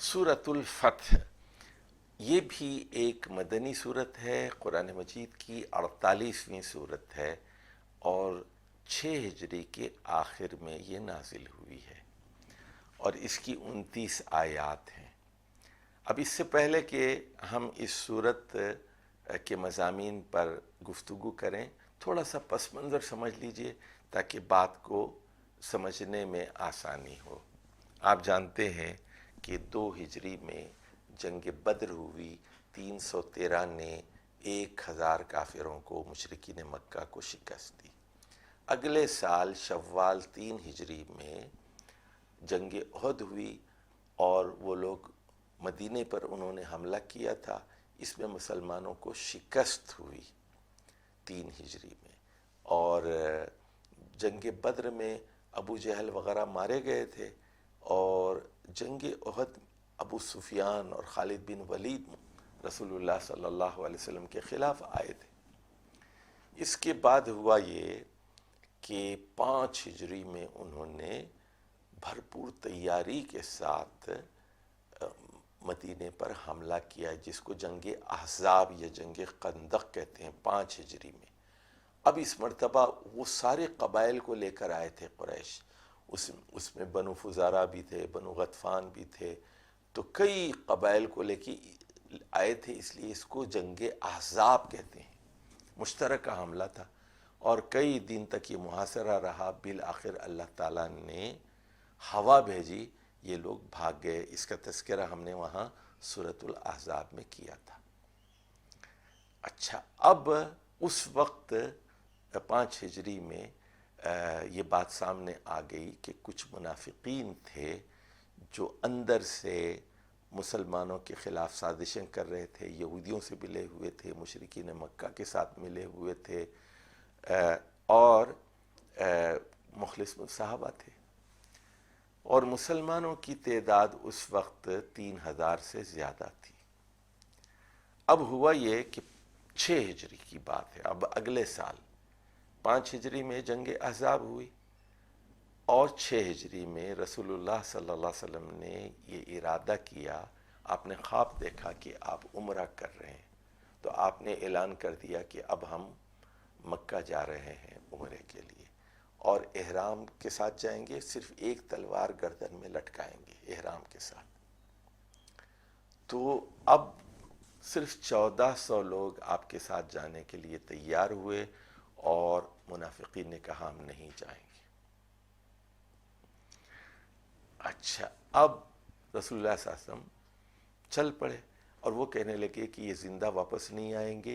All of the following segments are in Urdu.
سورۃ الفتح یہ بھی ایک مدنی صورت ہے، قرآن مجید کی 48ویں صورت ہے اور 6 ہجری کے آخر میں یہ نازل ہوئی ہے اور اس کی 29 آیات ہیں۔ اب اس سے پہلے کہ ہم اس صورت کے مضامین پر گفتگو کریں، تھوڑا سا پس منظر سمجھ لیجئے تاکہ بات کو سمجھنے میں آسانی ہو۔ آپ جانتے ہیں کہ 2 ہجری میں جنگ بدر ہوئی، 313 نے 1000 کافروں کو، مشرکین مکہ کو شکست دی۔ اگلے سال شوال 3 ہجری میں جنگ احد ہوئی اور وہ لوگ مدینے پر انہوں نے حملہ کیا تھا، اس میں مسلمانوں کو شکست ہوئی 3 ہجری میں، اور جنگ بدر میں ابو جہل وغیرہ مارے گئے تھے، اور جنگ احد ابو سفیان اور خالد بن ولید رسول اللہ صلی اللہ علیہ وسلم کے خلاف آئے تھے۔ اس کے بعد ہوا یہ کہ 5 ہجری میں انہوں نے بھرپور تیاری کے ساتھ مدینے پر حملہ کیا، جس کو جنگ احزاب یا جنگ خندق کہتے ہیں، 5 ہجری میں۔ اب اس مرتبہ وہ سارے قبائل کو لے کر آئے تھے قریش، اس میں بنو فزارہ بھی تھے، بنو غطفان بھی تھے، تو کئی قبائل کو لے کے آئے تھے، اس لیے اس کو جنگ احزاب کہتے ہیں۔ مشترکہ حملہ تھا اور کئی دن تک یہ محاصرہ رہا، بالآخر اللہ تعالیٰ نے ہوا بھیجی، یہ لوگ بھاگ گئے۔ اس کا تذکرہ ہم نے وہاں سورۃ الاحزاب میں کیا تھا۔ اچھا، اب اس وقت 5 ہجری میں یہ بات سامنے آ گئی کہ کچھ منافقین تھے جو اندر سے مسلمانوں کے خلاف سازشیں کر رہے تھے، یہودیوں سے ملے ہوئے تھے، مشرکین مکہ کے ساتھ ملے ہوئے تھے، اور مخلص صحابہ تھے، اور مسلمانوں کی تعداد اس وقت 3000 سے زیادہ تھی۔ اب ہوا یہ کہ 6 ہجری کی بات ہے، اب اگلے سال 5 ہجری میں جنگ احزاب ہوئی، اور 6 ہجری میں رسول اللہ صلی اللہ علیہ وسلم نے یہ ارادہ کیا، آپ نے خواب دیکھا کہ آپ عمرہ کر رہے ہیں، تو آپ نے اعلان کر دیا کہ اب ہم مکہ جا رہے ہیں عمرے کے لیے، اور احرام کے ساتھ جائیں گے، صرف ایک تلوار گردن میں لٹکائیں گے احرام کے ساتھ۔ تو اب صرف 1400 لوگ آپ کے ساتھ جانے کے لیے تیار ہوئے، اور منافقین نے کہا ہم نہیں جائیں گے۔ اچھا، اب رسول اللہ صلی اللہ علیہ وسلم چل پڑے، اور وہ کہنے لگے کہ یہ زندہ واپس نہیں آئیں گے،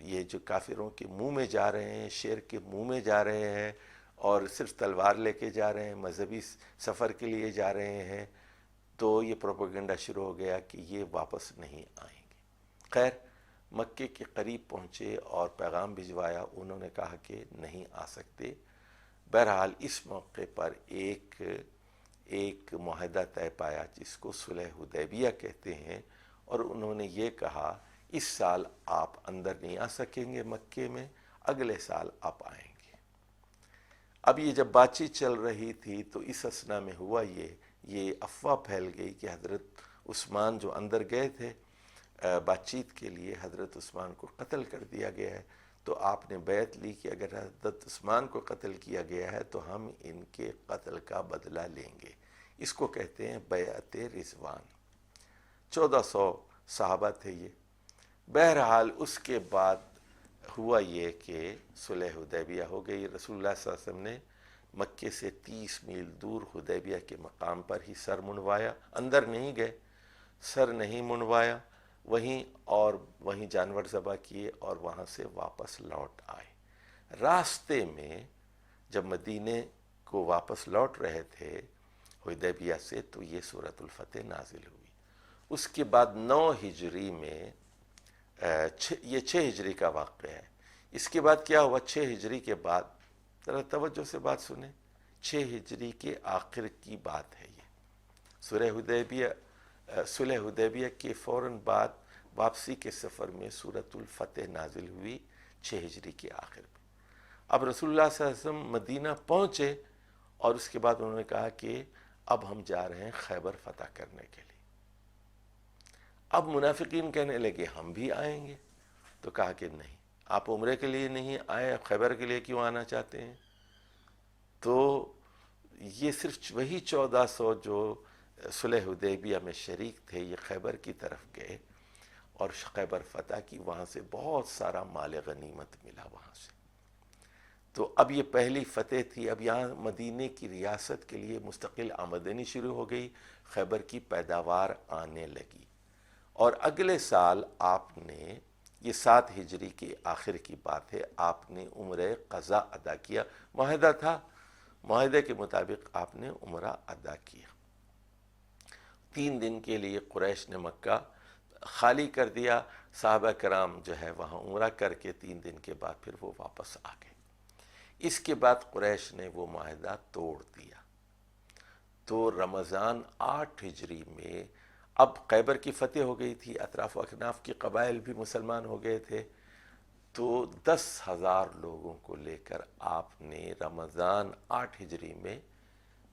یہ جو کافروں کے منہ میں جا رہے ہیں، شیر کے منہ میں جا رہے ہیں، اور صرف تلوار لے کے جا رہے ہیں، مذہبی سفر کے لیے جا رہے ہیں، تو یہ پروپیگنڈا شروع ہو گیا کہ یہ واپس نہیں آئیں گے۔ خیر، مکے کے قریب پہنچے اور پیغام بھجوایا، انہوں نے کہا کہ نہیں آ سکتے۔ بہرحال اس موقع پر ایک معاہدہ طے پایا، جس کو صلح حدیبیہ کہتے ہیں، اور انہوں نے یہ کہا اس سال آپ اندر نہیں آ سکیں گے مکے میں، اگلے سال آپ آئیں گے۔ اب یہ جب بات چیت چل رہی تھی تو اس اثنا میں ہوا یہ افواہ پھیل گئی کہ حضرت عثمان جو اندر گئے تھے بات چیت کے لیے، حضرت عثمان کو قتل کر دیا گیا ہے، تو آپ نے بیعت لی کہ اگر حضرت عثمان کو قتل کیا گیا ہے تو ہم ان کے قتل کا بدلہ لیں گے۔ اس کو کہتے ہیں بیعت رضوان۔ 1400 صحابہ تھے یہ۔ بہرحال اس کے بعد ہوا یہ کہ صلح حدیبیہ ہو گئی۔ رسول اللہ صلی اللہ علیہ وسلم نے مکے سے 30 میل دور حدیبیہ کے مقام پر ہی سر منڈوایا، اندر نہیں گئے، سر نہیں منڈوایا، وہیں جانور ذبح کیے اور وہاں سے واپس لوٹ آئے۔ راستے میں جب مدینے کو واپس لوٹ رہے تھے حدیبیہ سے، تو یہ سورۃ الفتح نازل ہوئی۔ اس کے بعد 9 ہجری میں یہ 6 ہجری کا واقعہ ہے۔ اس کے بعد کیا ہوا؟ 6 ہجری کے بعد، ذرا توجہ سے بات سنیں، 6 ہجری کے آخر کی بات ہے یہ۔ صلح حدیبیہ کے فوراً بعد واپسی کے سفر میں سورۃ الفتح نازل ہوئی 6 ہجری کے آخر میں۔ اب رسول اللہ صلی اللہ علیہ وسلم مدینہ پہنچے، اور اس کے بعد انہوں نے کہا کہ اب ہم جا رہے ہیں خیبر فتح کرنے کے لیے۔ اب منافقین کہنے لگے ہم بھی آئیں گے، تو کہا کہ نہیں، آپ عمرے کے لیے نہیں آئے، خیبر کے لیے کیوں آنا چاہتے ہیں؟ تو یہ صرف وہی 1400 جو صلح حدیبیہ میں شریک تھے یہ خیبر کی طرف گئے اور خیبر فتح کی، وہاں سے بہت سارا مال غنیمت ملا وہاں سے۔ تو اب یہ پہلی فتح تھی، اب یہاں مدینے کی ریاست کے لیے مستقل آمدنی شروع ہو گئی، خیبر کی پیداوار آنے لگی، اور اگلے سال آپ نے، یہ 7 ہجری کے آخر کی بات ہے، آپ نے عمرہ قضا ادا کیا، معاہدہ تھا، معاہدے کے مطابق آپ نے عمرہ ادا کیا۔ 3 دن کے لیے قریش نے مکہ خالی کر دیا، صحابہ کرام جو ہے وہاں عمرہ کر کے 3 دن کے بعد پھر وہ واپس آ گئے۔ اس کے بعد قریش نے وہ معاہدہ توڑ دیا، تو رمضان 8 ہجری میں اب خیبر کی فتح ہو گئی تھی، اطراف و اکناف کے قبائل بھی مسلمان ہو گئے تھے، تو 10,000 لوگوں کو لے کر آپ نے رمضان 8 ہجری میں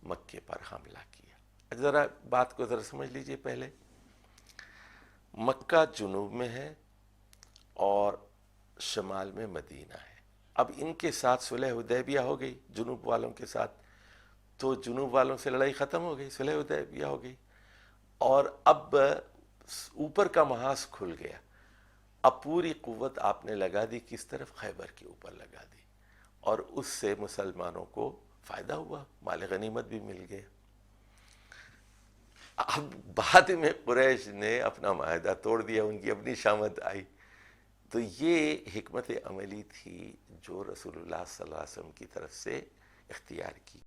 مکے پر حملہ کیا۔ ذرا بات کو ذرا سمجھ لیجئے، پہلے مکہ جنوب میں ہے اور شمال میں مدینہ ہے۔ اب ان کے ساتھ صلح حدیبیہ ہو گئی، جنوب والوں کے ساتھ، تو جنوب والوں سے لڑائی ختم ہو گئی، صلح حدیبیہ ہو گئی، اور اب اوپر کا محاذ کھل گیا۔ اب پوری قوت آپ نے لگا دی کس طرف؟ خیبر کے اوپر لگا دی، اور اس سے مسلمانوں کو فائدہ ہوا، مال غنیمت بھی مل گیا۔ اب بعد میں قریش نے اپنا معاہدہ توڑ دیا، ان کی اپنی شامت آئی۔ تو یہ حکمت عملی تھی جو رسول اللہ صلی اللہ علیہ وسلم کی طرف سے اختیار کی۔